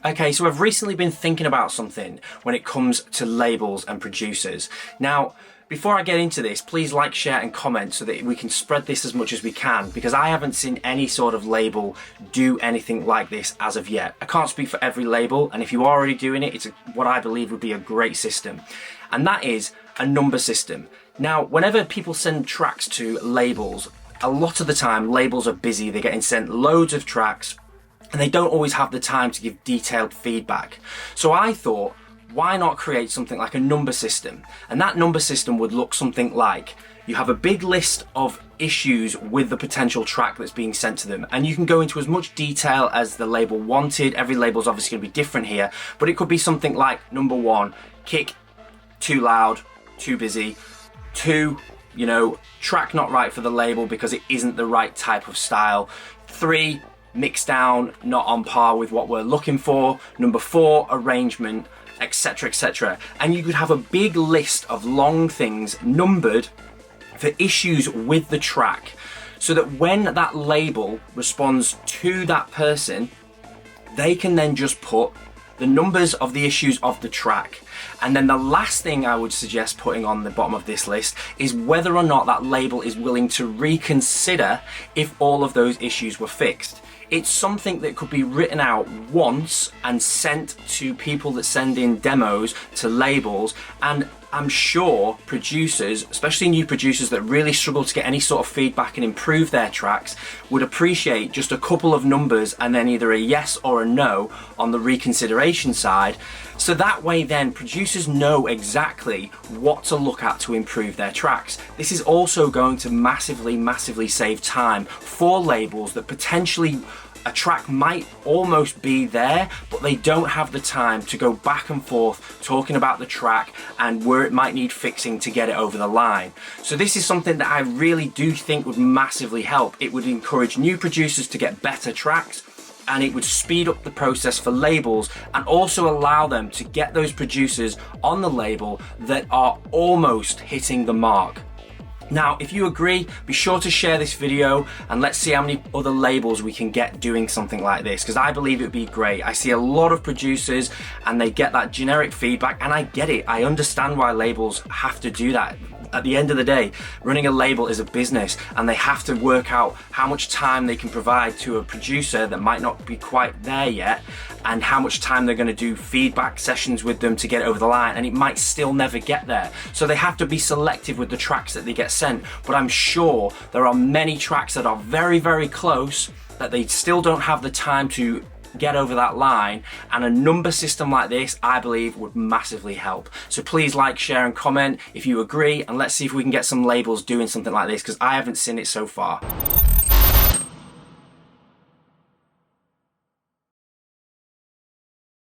Okay, so I've recently been thinking about something when it comes to labels and producers. Now, before I get into this, please like, share and comment so that we can spread this as much as we can, because I haven't seen any sort of label do anything like this as of yet. I can't speak for every label, and if you are already doing it, it's what I believe would be a great system. And that is a number system. Now, whenever people send tracks to labels, a lot of the time labels are busy, they're getting sent loads of tracks, and they don't always have the time to give detailed feedback. So I thought, why not create something like a number system? And that number system would look something like, you have a big list of issues with the potential track that's being sent to them, and you can go into as much detail as the label wanted. Every label is obviously going to be different here, but it could be something like number 1, kick too loud, too busy. 2, track not right for the label because it isn't the right type of style. 3, mix down, not on par with what we're looking for. Number 4, arrangement, etc, etc. And you could have a big list of long things numbered for issues with the track, so that when that label responds to that person, they can then just put the numbers of the issues of the track. And then the last thing I would suggest putting on the bottom of this list is whether or not that label is willing to reconsider if all of those issues were fixed. It's something that could be written out once and sent to people that send in demos to labels, and I'm sure producers, especially new producers that really struggle to get any sort of feedback and improve their tracks, would appreciate just a couple of numbers and then either a yes or a no on the reconsideration side. So that way then producers know exactly what to look at to improve their tracks. This is also going to massively save time for labels that potentially a track might almost be there, but they don't have the time to go back and forth talking about the track and where it might need fixing to get it over the line. So this is something that I really do think would massively help. It would encourage new producers to get better tracks, and it would speed up the process for labels and also allow them to get those producers on the label that are almost hitting the mark. Now, if you agree, be sure to share this video and let's see how many other labels we can get doing something like this, because I believe it would be great. I see a lot of producers and they get that generic feedback, and I get it. I understand why labels have to do that. At the end of the day, running a label is a business, and they have to work out how much time they can provide to a producer that might not be quite there yet, and how much time they're going to do feedback sessions with them to get it over the line, and it might still never get there. So they have to be selective with the tracks that they get sent, but I'm sure there are many tracks that are very close that they still don't have the time to get over that line, and a number system like this I believe would massively help. So please like, share and comment if you agree, and let's see if we can get some labels doing something like this, because I haven't seen it so far.